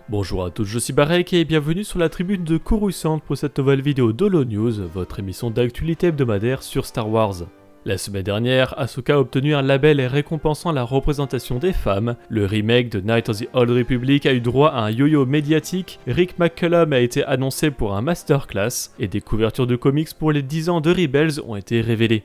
Bonjour à tous, je suis Barek et bienvenue sur la tribune de Coruscant pour cette nouvelle vidéo d'Holo News, votre émission d'actualité hebdomadaire sur Star Wars. La semaine dernière, Ahsoka a obtenu un label récompensant la représentation des femmes, le remake de Knights of the Old Republic a eu droit à un yo-yo médiatique, Rick McCallum a été annoncé pour un masterclass, et des couvertures de comics pour les 10 ans de Rebels ont été révélées.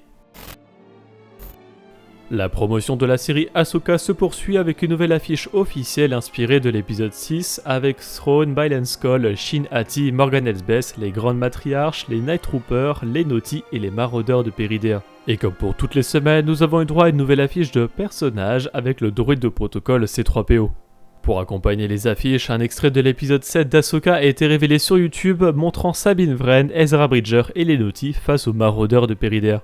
La promotion de la série Ahsoka se poursuit avec une nouvelle affiche officielle inspirée de l'épisode 6 avec Thrawn, Bailan Skoll, Shin Hati, Morgan Elsbeth, les Grandes Matriarches, les Night Troopers, les Naughty et les Maraudeurs de Peridea. Et comme pour toutes les semaines, nous avons eu droit à une nouvelle affiche de personnages avec le droïde de protocole C3PO. Pour accompagner les affiches, un extrait de l'épisode 7 d'Ahsoka a été révélé sur YouTube montrant Sabine Wren, Ezra Bridger et les Naughty face aux Maraudeurs de Peridea.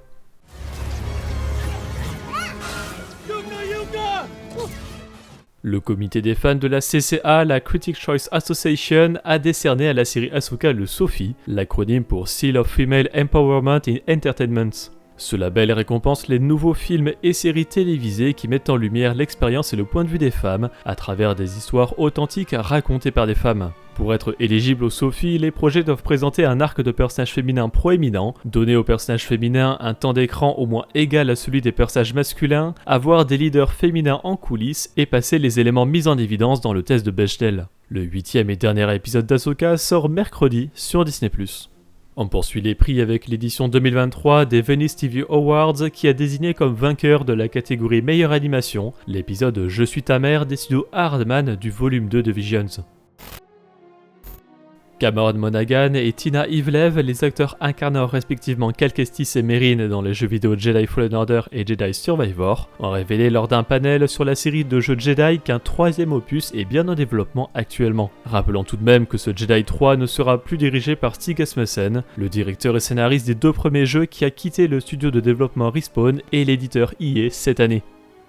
Le comité des fans de la CCA, la Critic Choice Association, a décerné à la série Ahsoka le SOFI, l'acronyme pour Seal of Female Empowerment in Entertainment. Ce label récompense les nouveaux films et séries télévisées qui mettent en lumière l'expérience et le point de vue des femmes à travers des histoires authentiques racontées par des femmes. Pour être éligible au SOFI, les projets doivent présenter un arc de personnages féminins proéminent, donner aux personnages féminins un temps d'écran au moins égal à celui des personnages masculins, avoir des leaders féminins en coulisses et passer les éléments mis en évidence dans le test de Bechdel. Le 8e et dernier épisode d'Ahsoka sort mercredi sur Disney+. On poursuit les prix avec l'édition 2023 des Venice TV Awards qui a désigné comme vainqueur de la catégorie meilleure animation l'épisode Je suis ta mère des studios Hardman du volume 2 de Visions. Cameron Monaghan et Tina Ivlev, les acteurs incarnant respectivement Cal Kestis et Merrin dans les jeux vidéo Jedi Fallen Order et Jedi Survivor, ont révélé lors d'un panel sur la série de jeux Jedi qu'un troisième opus est bien en développement actuellement. Rappelons tout de même que ce Jedi 3 ne sera plus dirigé par Stig Asmussen, le directeur et scénariste des deux premiers jeux qui a quitté le studio de développement Respawn et l'éditeur EA cette année.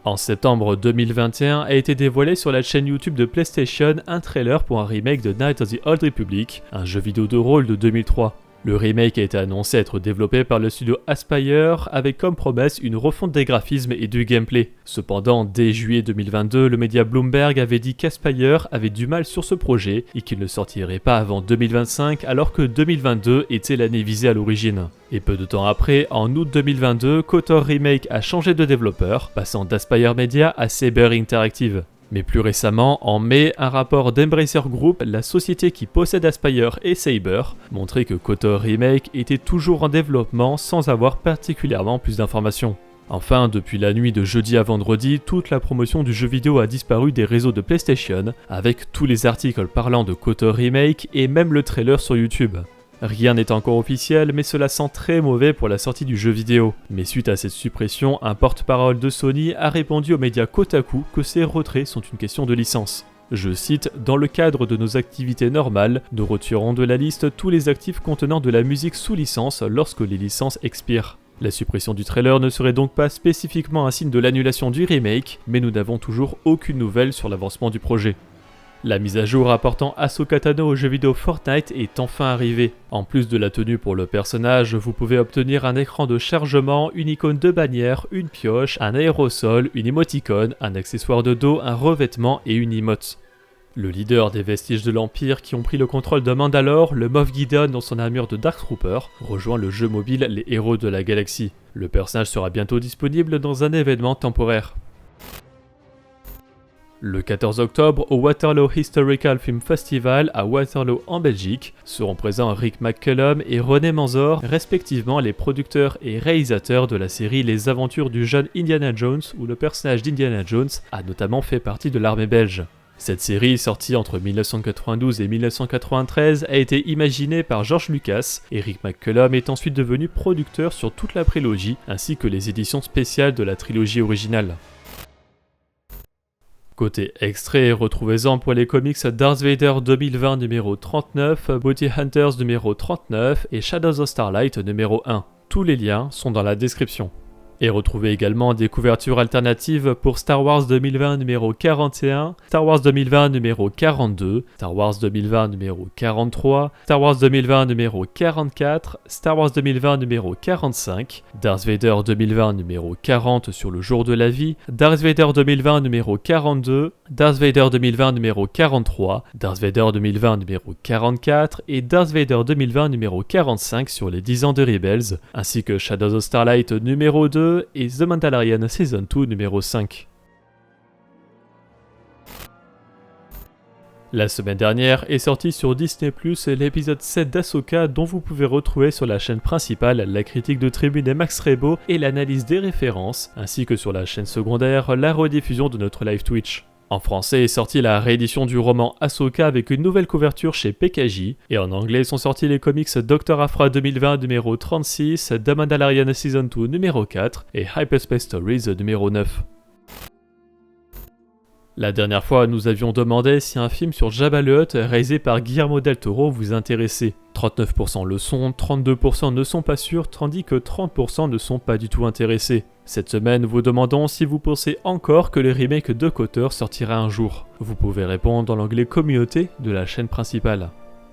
En septembre 2021 a été dévoilé sur la chaîne YouTube de PlayStation un trailer pour un remake de Knights of the Old Republic, un jeu vidéo de rôle de 2003. Le remake a été annoncé être développé par le studio Aspyr avec comme promesse une refonte des graphismes et du gameplay. Cependant, dès juillet 2022, le média Bloomberg avait dit qu'Aspyr avait du mal sur ce projet et qu'il ne sortirait pas avant 2025 alors que 2022 était l'année visée à l'origine. Et peu de temps après, en août 2022, KOTOR Remake a changé de développeur, passant d'Aspyr Media à Saber Interactive. Mais plus récemment, en mai, un rapport d'Embracer Group, la société qui possède Aspyr et Saber, montrait que KOTOR Remake était toujours en développement sans avoir particulièrement plus d'informations. Enfin, depuis la nuit de jeudi à vendredi, toute la promotion du jeu vidéo a disparu des réseaux de PlayStation, avec tous les articles parlant de KOTOR Remake et même le trailer sur YouTube. Rien n'est encore officiel, mais cela sent très mauvais pour la sortie du jeu vidéo. Mais suite à cette suppression, un porte-parole de Sony a répondu aux médias Kotaku que ces retraits sont une question de licence. Je cite, « Dans le cadre de nos activités normales, nous retirons de la liste tous les actifs contenant de la musique sous licence lorsque les licences expirent. » La suppression du trailer ne serait donc pas spécifiquement un signe de l'annulation du remake, mais nous n'avons toujours aucune nouvelle sur l'avancement du projet. La mise à jour apportant Ahsoka Tano au jeu vidéo Fortnite est enfin arrivée. En plus de la tenue pour le personnage, vous pouvez obtenir un écran de chargement, une icône de bannière, une pioche, un aérosol, une émoticône, un accessoire de dos, un revêtement et une emote. Le leader des vestiges de l'Empire qui ont pris le contrôle de Mandalore, le Moff Gideon dans son armure de Dark Trooper, rejoint le jeu mobile Les Héros de la Galaxie. Le personnage sera bientôt disponible dans un événement temporaire. Le 14 octobre, au Waterloo Historical Film Festival à Waterloo en Belgique, seront présents Rick McCallum et René Manzor, respectivement les producteurs et réalisateurs de la série Les Aventures du jeune Indiana Jones, où le personnage d'Indiana Jones a notamment fait partie de l'armée belge. Cette série, sortie entre 1992 et 1993, a été imaginée par George Lucas, et Rick McCallum est ensuite devenu producteur sur toute la prélogie, ainsi que les éditions spéciales de la trilogie originale. Côté extrait, retrouvez-en pour les comics Darth Vader 2020 numéro 39, Bounty Hunters numéro 39 et Shadows of Starlight numéro 1. Tous les liens sont dans la description. Et retrouvez également des couvertures alternatives pour Star Wars 2020 numéro 41, Star Wars 2020 numéro 42, Star Wars 2020 numéro 43, Star Wars 2020 numéro 44, Star Wars 2020 numéro 45, Darth Vader 2020 numéro 40 sur le jour de la vie, Darth Vader 2020 numéro 42, Darth Vader 2020 numéro 43, Darth Vader 2020 numéro 44 et Darth Vader 2020 numéro 45 sur les 10 ans de Rebels, ainsi que Shadows of Starlight numéro 2 et The Mandalorian Season 2 numéro 5. La semaine dernière est sorti sur Disney+, l'épisode 7 d'Ahsoka dont vous pouvez retrouver sur la chaîne principale la critique de Tribune et Max Rebo et l'analyse des références, ainsi que sur la chaîne secondaire la rediffusion de notre live Twitch. En français est sortie la réédition du roman Ahsoka avec une nouvelle couverture chez PKJ, et en anglais sont sortis les comics Dr. Aphra 2020 numéro 36, The Mandalorian Season 2 numéro 4 et Hyperspace Stories numéro 9. La dernière fois, nous avions demandé si un film sur Jabba le Hutt réalisé par Guillermo del Toro vous intéressait. 39% le sont, 32% ne sont pas sûrs, tandis que 30% ne sont pas du tout intéressés. Cette semaine, nous vous demandons si vous pensez encore que le remake de Cotter sortira un jour. Vous pouvez répondre dans l'onglet Communauté de la chaîne principale.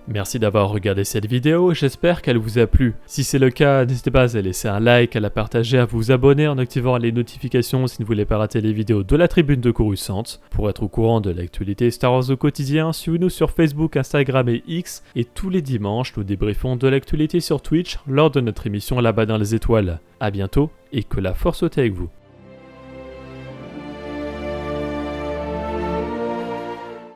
Merci d'avoir regardé cette vidéo, j'espère qu'elle vous a plu. Si c'est le cas, n'hésitez pas à laisser un like, à la partager, à vous abonner en activant les notifications si vous ne voulez pas rater les vidéos de la Tribune de Coruscant. Pour être au courant de l'actualité Star Wars au quotidien, suivez-nous sur Facebook, Instagram et X, et tous les dimanches, nous débriefons de l'actualité sur Twitch lors de notre émission Là-bas dans les étoiles. A bientôt, et que la force soit avec vous.